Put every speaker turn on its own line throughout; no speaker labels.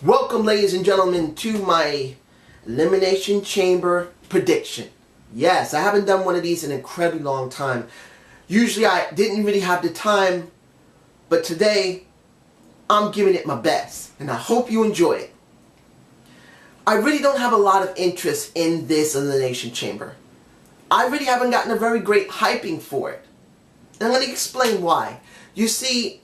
Welcome, ladies and gentlemen, to my Elimination Chamber prediction. Yes, I haven't done one of these in an incredibly long time. Usually I didn't really have the time, but today I'm giving it my best, and I hope you enjoy it. I really don't have a lot of interest in this Elimination Chamber. I really haven't gotten a very great hyping for it. And I'm going to explain why. You see,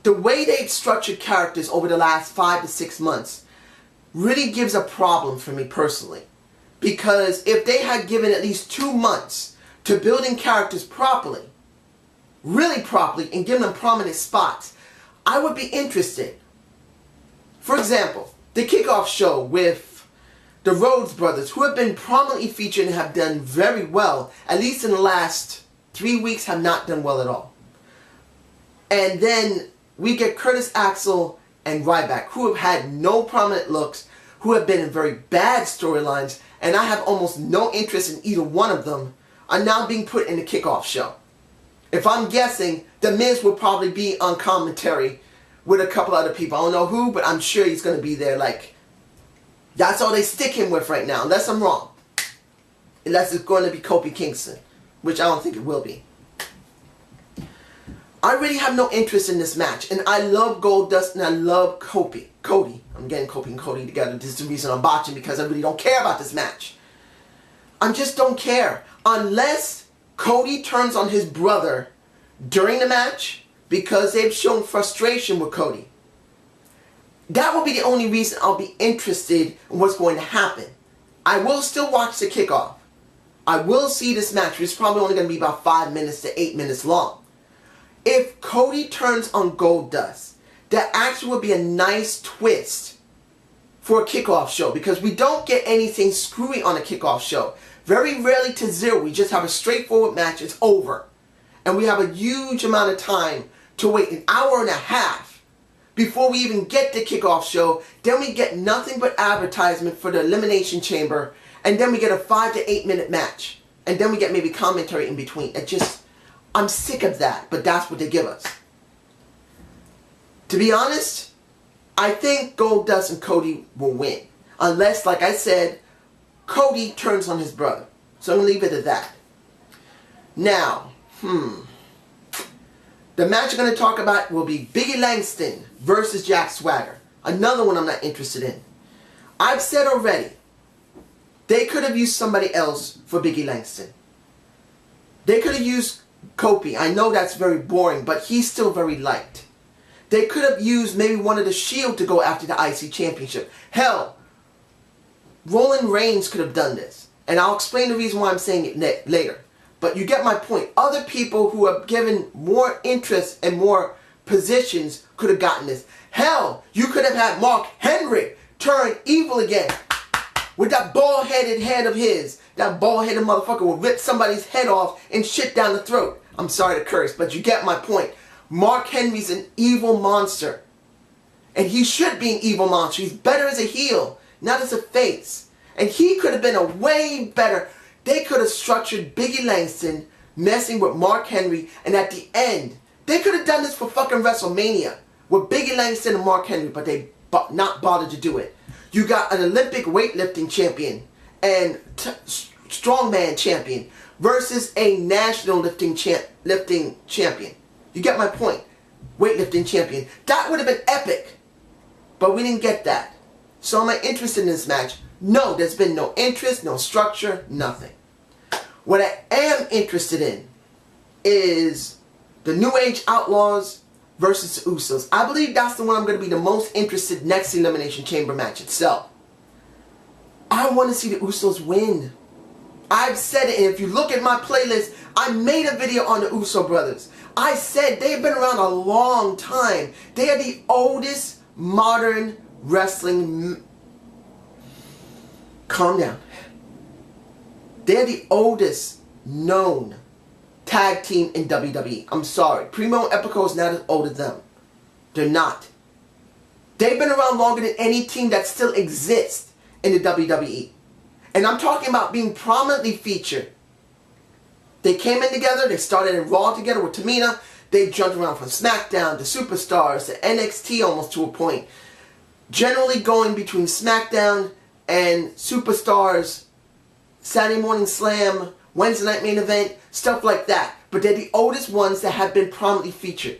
the way they've structured characters over the last 5 to 6 months really gives a problem for me personally. Because if they had given at least 2 months to building characters properly, really properly, and giving them prominent spots, I would be interested. For example, the kickoff show with the Rhodes brothers, who have been prominently featured and have done very well, at least in the last 3 weeks, have not done well at all. And then we get Curtis Axel and Ryback, who have had no prominent looks, who have been in very bad storylines, and I have almost no interest in either one of them, are now being put in the kickoff show. If I'm guessing, The Miz will probably be on commentary with a couple other people. I don't know who, but I'm sure he's going to be there. Like, that's all they stick him with right now, unless I'm wrong. Unless it's going to be Kofi Kingston, which I don't think it will be. I really have no interest in this match, and I love Goldust and I love Cody. I'm getting Kofi and Cody together. This is the reason I'm botching, because I really don't care about this match. I just don't care. Unless Cody turns on his brother during the match, because they've shown frustration with Cody. That will be the only reason I'll be interested in what's going to happen. I will still watch the kickoff. I will see this match, which is probably only going to be about 5 minutes to 8 minutes long. If Cody turns on Goldust, that actually would be a nice twist for a kickoff show, because we don't get anything screwy on a kickoff show. Very rarely to zero. We just have a straightforward match. It's over. And we have a huge amount of time to wait, an hour and a half before we even get the kickoff show. Then we get nothing but advertisement for the Elimination Chamber, and then we get a 5 to 8 minute match, and then we get maybe commentary in between. I'm sick of that, but that's what they give us. To be honest, I think Goldust and Cody will win. Unless, like I said, Cody turns on his brother. So I'm going to leave it at that. Now, the match I'm going to talk about will be E Langston versus Jack Swagger. Another one I'm not interested in. I've said already, they could have used somebody else for E Langston. They could have used Kofi. I know that's very boring, but he's still very liked. They could have used maybe one of the Shield to go after the IC Championship. Hell, Roman Reigns could have done this. And I'll explain the reason why I'm saying it later. But you get my point. Other people who have given more interest and more positions could have gotten this. Hell, you could have had Mark Henry turn evil again with that bald-headed head of his. That bald-headed motherfucker will rip somebody's head off and shit down the throat. I'm sorry to curse, but you get my point. Mark Henry's an evil monster. And he should be an evil monster. He's better as a heel, not as a face. And he could have been a way better. They could have structured E Langston messing with Mark Henry, and at the end, they could have done this for fucking WrestleMania with E Langston and Mark Henry, but they not bothered to do it. You got an Olympic weightlifting champion and strongman champion versus a national lifting champion. You get my point. Weightlifting champion. That would have been epic. But we didn't get that. So am I interested in this match? No, there's been no interest, no structure, nothing. What I am interested in is the New Age Outlaws versus the Usos. I believe that's the one I'm going to be the most interested in next Elimination Chamber match itself. I want to see the Usos win. I've said it, and if you look at my playlist, I made a video on the Uso brothers. I said they've been around a long time. They are the oldest modern wrestling... Calm down. They're the oldest known tag team in WWE. I'm sorry. Primo and Epico is not as old as them. They're not. They've been around longer than any team that still exists in the WWE. And I'm talking about being prominently featured. They came in together, they started in Raw together with Tamina. They jumped around from SmackDown to Superstars to NXT almost to a point. Generally going between SmackDown and Superstars, Saturday Morning Slam, Wednesday Night Main Event, stuff like that. But they're the oldest ones that have been prominently featured.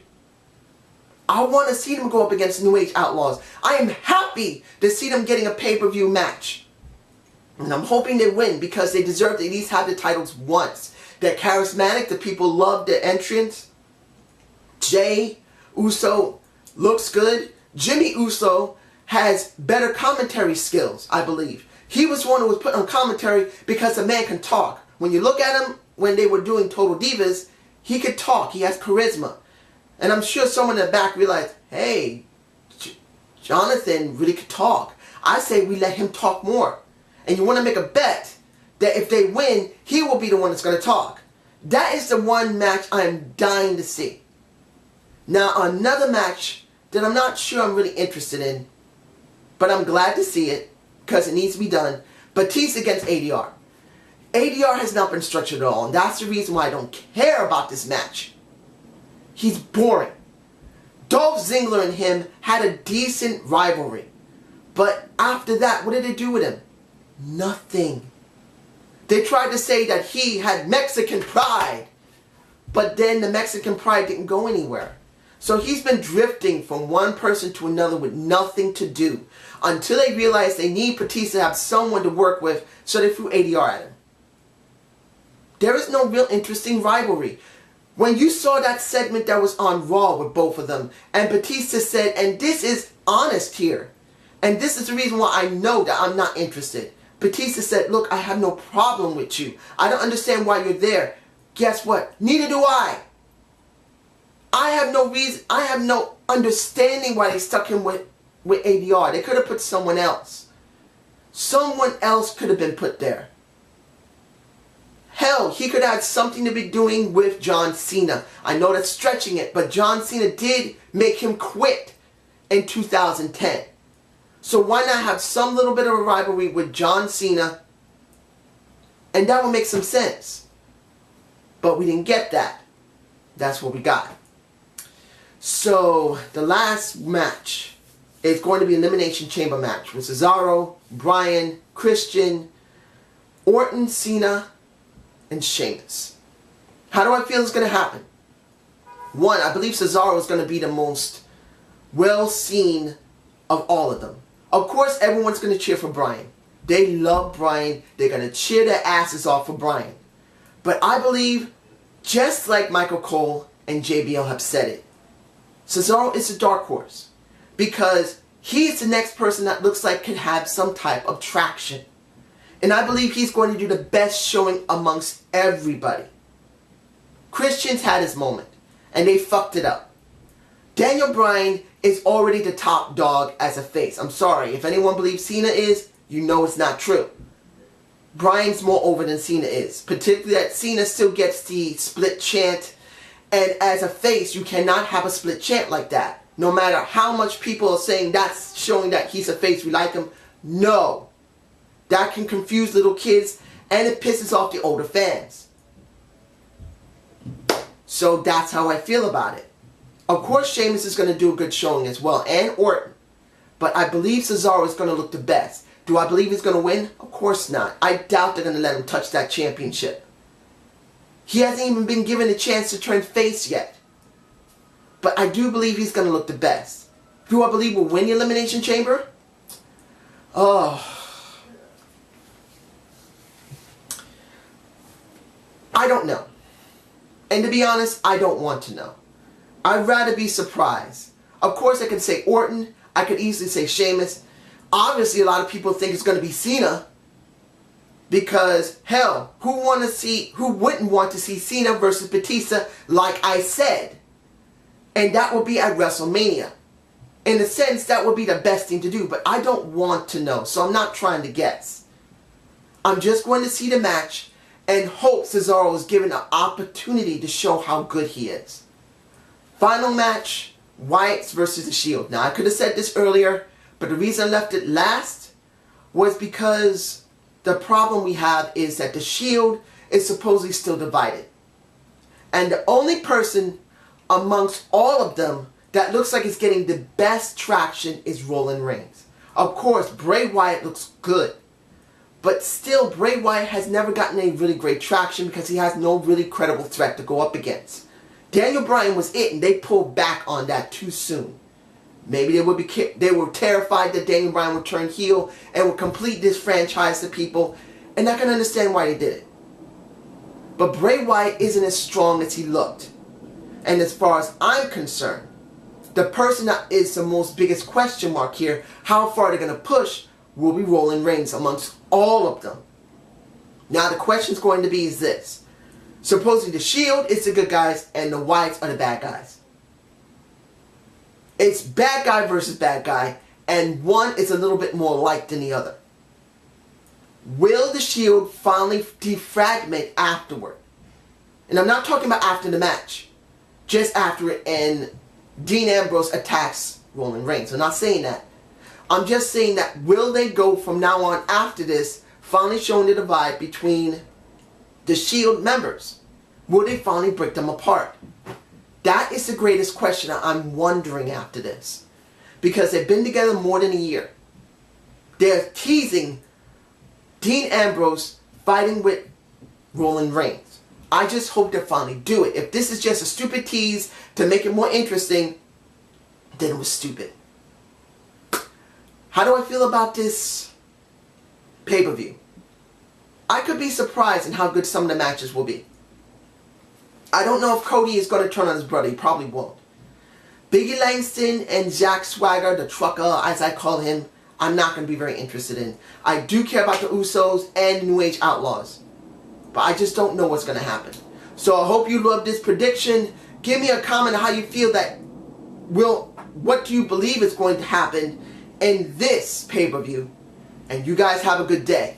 I want to see them go up against New Age Outlaws. I am happy to see them getting a pay-per-view match. And I'm hoping they win because they deserve to at least have the titles once. They're charismatic. The people love their entrance. Jay Uso looks good. Jimmy Uso has better commentary skills, I believe. He was one who was put on commentary because the man can talk. When you look at him, when they were doing Total Divas, he could talk. He has charisma. And I'm sure someone in the back realized, hey, Jonathan really could talk. I say we let him talk more. And you want to make a bet that if they win, he will be the one that's going to talk. That is the one match I'm dying to see. Now, another match that I'm not sure I'm really interested in, but I'm glad to see it because it needs to be done. Batista against ADR. ADR has not been structured at all, and that's the reason why I don't care about this match. He's boring. Dolph Ziggler and him had a decent rivalry. But after that, what did they do with him? Nothing. They tried to say that he had Mexican pride. But then the Mexican pride didn't go anywhere. So he's been drifting from one person to another with nothing to do. Until they realized they need Batista to have someone to work with, so they threw ADR at him. There is no real interesting rivalry. When you saw that segment that was on Raw with both of them, and Batista said, and this is honest here, and this is the reason why I know that I'm not interested. Batista said, look, I have no problem with you. I don't understand why you're there. Guess what? Neither do I. I have no reason, I have no understanding why they stuck him with ADR. They could have put someone else. Someone else could have been put there. Hell, he could have had something to be doing with John Cena. I know that's stretching it, but John Cena did make him quit in 2010. So why not have some little bit of a rivalry with John Cena? And that would make some sense. But we didn't get that. That's what we got. So the last match is going to be an Elimination Chamber match with Cesaro, Bryan, Christian, Orton, Cena, and Sheamus. How do I feel it's going to happen? One, I believe Cesaro is going to be the most well-seen of all of them. Of course, everyone's going to cheer for Bryan. They love Bryan. They're going to cheer their asses off for Bryan. But I believe, just like Michael Cole and JBL have said it, Cesaro is a dark horse. Because he's the next person that looks like could have some type of traction. And I believe he's going to do the best showing amongst everybody. Christian's had his moment, and they fucked it up. Daniel Bryan is already the top dog as a face. I'm sorry, if anyone believes Cena is, you know it's not true. Bryan's more over than Cena is. Particularly that Cena still gets the split chant. And as a face, you cannot have a split chant like that. No matter how much people are saying that's showing that he's a face, we like him. No. That can confuse little kids, and it pisses off the older fans. So that's how I feel about it. Of course, Sheamus is going to do a good showing as well, and Orton. But I believe Cesaro is going to look the best. Do I believe he's going to win? Of course not. I doubt they're going to let him touch that championship. He hasn't even been given a chance to turn face yet. But I do believe he's going to look the best. Do I believe we'll win the Elimination Chamber? Oh... I don't know. And to be honest, I don't want to know. I'd rather be surprised. Of course, I could say Orton. I could easily say Sheamus. Obviously, a lot of people think it's going to be Cena. Because, hell, who wouldn't want to see Cena versus Batista like I said? And that would be at WrestleMania. In a sense, that would be the best thing to do. But I don't want to know, so I'm not trying to guess. I'm just going to see the match and hope Cesaro is given an opportunity to show how good he is. Final match, Wyatt's versus The Shield. Now, I could have said this earlier, but the reason I left it last was because the problem we have is that the Shield is supposedly still divided. And the only person amongst all of them that looks like it's getting the best traction is Roman Reigns. Of course, Bray Wyatt looks good. But still, Bray Wyatt has never gotten any really great traction because he has no really credible threat to go up against. Daniel Bryan was it, and they pulled back on that too soon. Maybe they were terrified that Daniel Bryan would turn heel and would complete this franchise to people, and I can understand why they did it. But Bray Wyatt isn't as strong as he looked. And as far as I'm concerned, the person that is the most biggest question mark here, how far they're going to push, will be Roman Reigns amongst all of them. Now the question is going to be is this. Supposedly the Shield is the good guys and the Wyatts are the bad guys. It's bad guy versus bad guy, and one is a little bit more liked than the other. Will the Shield finally defragment afterward? And I'm not talking about after the match. Just after it and Dean Ambrose attacks Roman Reigns. I'm not saying that. I'm just saying that will they go from now on after this, finally showing the divide between the Shield members? Will they finally break them apart? That is the greatest question I'm wondering after this. Because they've been together more than a year. They're teasing Dean Ambrose fighting with Roman Reigns. I just hope they finally do it. If this is just a stupid tease to make it more interesting, then it was stupid. How do I feel about this pay-per-view? I could be surprised in how good some of the matches will be. I don't know if Cody is going to turn on his brother. He probably won't. Big E Langston and Jack Swagger, the trucker as I call him, I'm not going to be very interested in. I do care about the Usos and the New Age Outlaws. But I just don't know what's going to happen. So I hope you love this prediction. Give me a comment on how you feel that what do you believe is going to happen in this pay-per-view. And you guys have a good day.